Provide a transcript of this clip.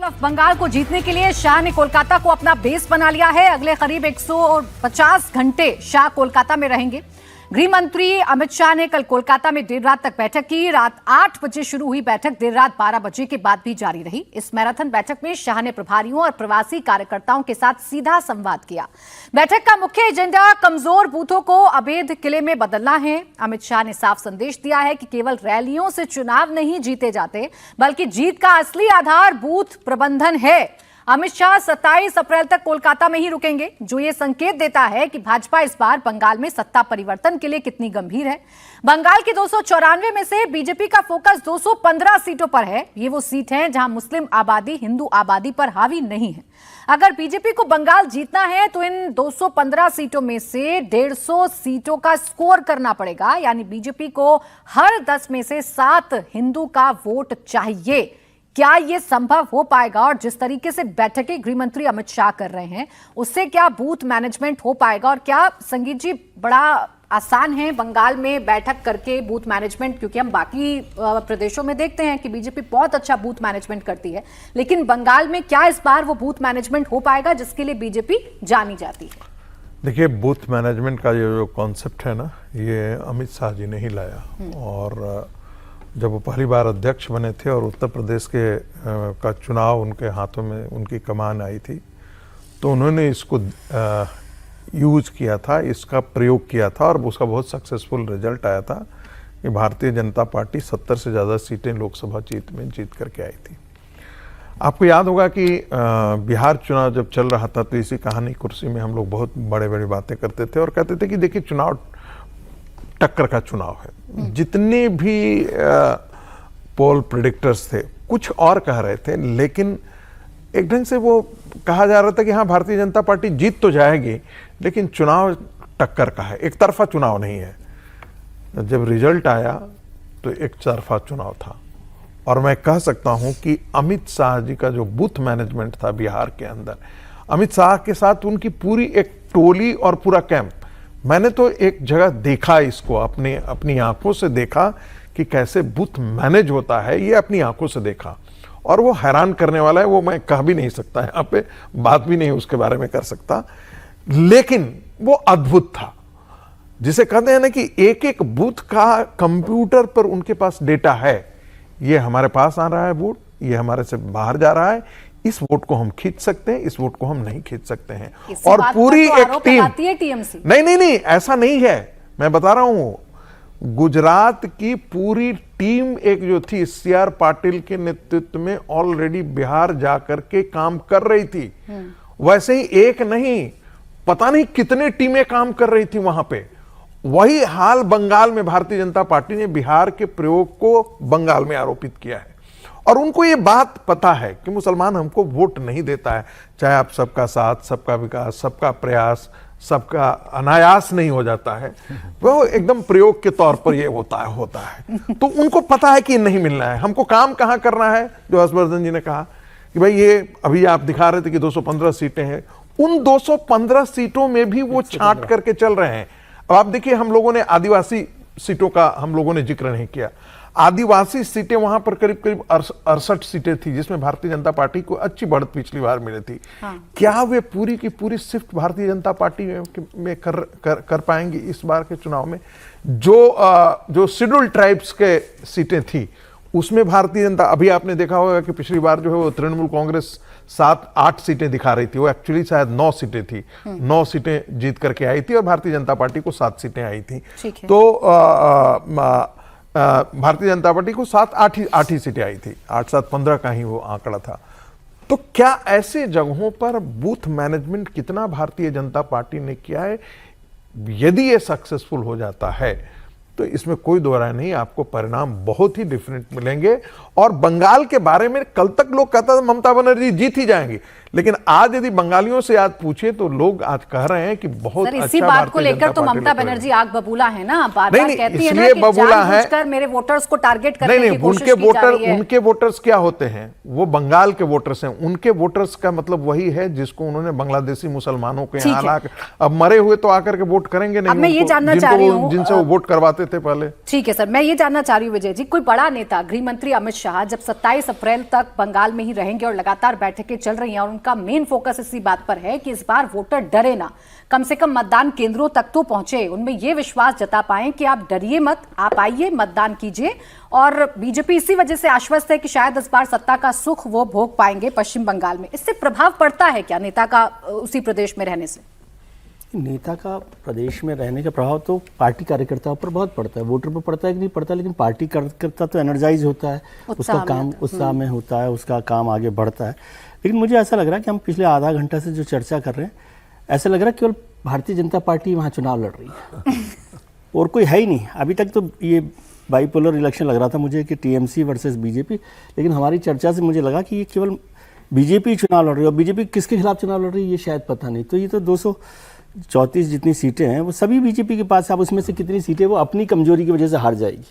Of Bengal को जीतने के लिए शाह ने कोलकाता को अपना बेस बना लिया है। अगले करीब 150 घंटे शाह कोलकाता में रहेंगे। गृह मंत्री अमित शाह ने कल कोलकाता में देर रात तक बैठक की। रात 8 बजे शुरू हुई बैठक देर रात 12 बजे के बाद भी जारी रही। इस मैराथन बैठक में शाह ने प्रभारियों और प्रवासी कार्यकर्ताओं के साथ सीधा संवाद किया। बैठक का मुख्य एजेंडा कमजोर बूथों को अवैध किले में बदलना है। अमित शाह ने साफ संदेश दिया है कि केवल रैलियों से चुनाव नहीं जीते जाते, बल्कि जीत का असली आधार बूथ प्रबंधन है। अमित शाह 27 अप्रैल तक कोलकाता में ही रुकेंगे, जो ये संकेत देता है कि भाजपा इस बार बंगाल में सत्ता परिवर्तन के लिए कितनी गंभीर है। बंगाल की 294 में से बीजेपी का फोकस 215 सीटों पर है। ये वो सीट हैं जहां मुस्लिम आबादी हिंदू आबादी पर हावी नहीं है। अगर बीजेपी को बंगाल जीतना है तो इन 215 सीटों में से 150 सीटों का स्कोर करना पड़ेगा, यानी बीजेपी को हर 10 में से 7 हिंदू का वोट चाहिए। क्या यह संभव हो पाएगा? और जिस तरीके से बैठकें गृह मंत्री अमित शाह कर रहे हैं, उससे क्या बूथ मैनेजमेंट हो पाएगा? और क्या संगीत जी बड़ा आसान है बंगाल में बैठक करके बूथ मैनेजमेंट? क्योंकि हम बाकी प्रदेशों में देखते हैं कि बीजेपी बहुत अच्छा बूथ मैनेजमेंट करती है, लेकिन बंगाल में क्या इस बार वो बूथ मैनेजमेंट हो पाएगा जिसके लिए बीजेपी जानी जाती है? देखिए, बूथ मैनेजमेंट का जो कॉन्सेप्ट है ना, ये अमित शाह जी ने ही लाया। और जब वो पहली बार अध्यक्ष बने थे और उत्तर प्रदेश का चुनाव उनके हाथों में, उनकी कमान आई थी, तो उन्होंने इसको यूज किया था, इसका प्रयोग किया था और उसका बहुत सक्सेसफुल रिजल्ट आया था कि भारतीय जनता पार्टी 70 से ज़्यादा सीटें लोकसभा जीत करके आई थी। आपको याद होगा कि बिहार चुनाव जब चल रहा था तो इसी कहानी कुर्सी में हम लोग बहुत बड़े बड़ी बातें करते थे और कहते थे कि देखिए, चुनाव टक्कर का चुनाव है। जितने भी पोल प्रेडिक्टर्स थे कुछ और कह रहे थे, लेकिन एक ढंग से वो कहा जा रहा था कि हाँ, भारतीय जनता पार्टी जीत तो जाएगी, लेकिन चुनाव टक्कर का है, एक तरफा चुनाव नहीं है। जब रिजल्ट आया तो एक तरफा चुनाव था। और मैं कह सकता हूं कि अमित शाह जी का जो बूथ मैनेजमेंट था बिहार के अंदर, अमित शाह के साथ उनकी पूरी एक टोली और पूरा कैंप, मैंने तो एक जगह देखा इसको, अपनी आंखों से देखा कि कैसे बूथ मैनेज होता है, ये अपनी आंखों से देखा। और वो हैरान करने वाला है, वो मैं कह भी नहीं सकता, यहाँ पे बात भी नहीं उसके बारे में कर सकता, लेकिन वो अद्भुत था। जिसे कहते हैं ना कि एक एक बूथ का कंप्यूटर पर उनके पास डेटा है, ये हमारे पास आ रहा है वोट, ये हमारे से बाहर जा रहा है, इस वोट को हम खींच सकते हैं, इस वोट को हम नहीं खींच सकते हैं। और पूरी एक टीम, नहीं, ऐसा नहीं है, मैं बता रहा हूं, गुजरात की पूरी टीम एक जो थी CR पाटिल के नेतृत्व में ऑलरेडी बिहार जाकर के काम कर रही थी। वैसे ही एक नहीं, पता नहीं कितने टीमें काम कर रही थी वहां पे। वही हाल बंगाल में भारतीय जनता पार्टी ने बिहार के प्रयोग को बंगाल में आरोपित किया है। और उनको ये बात पता है कि मुसलमान हमको वोट नहीं देता है, चाहे आप सबका साथ, सबका विकास, सबका प्रयास, सबका अनायास नहीं हो जाता है, वो एकदम प्रयोग के तौर पर ये होता है। तो उनको पता है कि नहीं मिलना है, हमको काम कहां करना है। जो हर्षवर्धन जी ने कहा कि भाई ये अभी आप दिखा रहे थे कि 215 सीटें हैं, उन 215 सीटों में भी वो छांट करके चल रहे हैं। अब आप देखिए, हम लोगों ने आदिवासी सीटों का हम लोगों ने जिक्र नहीं किया। आदिवासी सीटें वहां पर करीब 68 सीटें थी, जिसमें भारतीय जनता पार्टी को अच्छी बढ़त पिछली बार मिली थी। हाँ। क्या वे पूरी की पूरी शिफ्ट भारतीय जनता पार्टी में कर पाएंगी इस बार के चुनाव में? जो शेड्यूल ट्राइब्स के सीटें थी उसमें भारतीय जनता, अभी आपने देखा होगा कि पिछली बार जो है वो तृणमूल कांग्रेस 7-8 सीटें दिखा रही थी, वो एक्चुअली शायद 9 सीटें थी, 9 सीटें जीत करके आई थी और भारतीय जनता पार्टी को 7 सीटें आई थी। तो भारतीय जनता पार्टी को 8 ही सीटें आई थी, 8-7 15 का ही वो आंकड़ा था। तो क्या ऐसे जगहों पर बूथ मैनेजमेंट कितना भारतीय जनता पार्टी ने किया है? यदि ये सक्सेसफुल हो जाता है तो इसमें कोई दो राय नहीं, आपको परिणाम बहुत ही डिफरेंट मिलेंगे। और बंगाल के बारे में कल तक लोग कहता था ममता बनर्जी जीत ही जाएंगी, लेकिन आज यदि बंगालियों से आज पूछे तो लोग आज कह रहे हैं कि बहुत सर, अच्छा इसी बात को भारतीय लेकर जनता तो पार्टी ममता लोग बनर्जी आग बबूला है ना, बार नहीं, बार नहीं, कहती है ना इसलिए कि बबूला है। जानबूझकर मेरे वोटर्स को टारगेट करने नहीं की कोशिश उनके की जा वोटर रही है। उनके वोटर्स क्या होते हैं, वो बंगाल के वोटर्स हैं। उनके वोटर्स का मतलब वही है जिसको उन्होंने बांग्लादेशी मुसलमानों के ठीक यहाँ है। ला अब मरे हुए तो आकर के वोट करेंगे नहीं। अब मैं ये उनको, जानना जिनको चाह रही वो- हूँ, जिनसे वो वोट करवाते थे पहले। ठीक है सर, मैं ये जानना चाह रही हूँ विजय जी, कोई बड़ा नेता गृह मंत्री अमित शाह जब 27 अप्रैल तक बंगाल में ही रहेंगे और लगातार बैठकें चल रही हैं और उनका मेन फोकस इसी बात पर है कि इस बार वोटर डरे ना, कम से कम मतदान केंद्रों तक तो पहुंचे, उनमें ये विश्वास जता पाएं कि आप डरिए मत, आप आइए मतदान कीजिए। और बीजेपी इसी वजह से आश्वस्त है कि शायद इस बार सत्ता का सुख वो भोग पाएंगे पश्चिम बंगाल में। इससे प्रभाव पड़ता है क्या नेता का उसी प्रदेश में रहने से? नेता का प्रदेश में रहने का प्रभाव तो पार्टी कार्यकर्ताओं पर बहुत पड़ता है, वोटर पर पड़ता है कि नहीं पड़ता, लेकिन पार्टी कार्यकर्ता तो एनर्जाइज होता है, उसका काम उत्साह में होता है, उसका काम आगे बढ़ता है। लेकिन मुझे ऐसा लग रहा है कि हम पिछले आधा घंटा से जो चर्चा कर रहे हैं, ऐसा लग रहा है केवल भारतीय जनता पार्टी वहाँ चुनाव लड़ रही है और कोई है ही नहीं। अभी तक तो ये बाईपोलर इलेक्शन लग रहा था मुझे कि टीएमसी वर्सेस बीजेपी, लेकिन हमारी चर्चा से मुझे लगा कि ये केवल बीजेपी चुनाव लड़ रही है और बीजेपी किसके खिलाफ चुनाव लड़ रही है ये शायद पता नहीं। तो ये तो 234 जितनी सीटें हैं वो सभी बीजेपी के पास, अब उसमें से कितनी सीटें वो अपनी कमजोरी की वजह से हार जाएगी।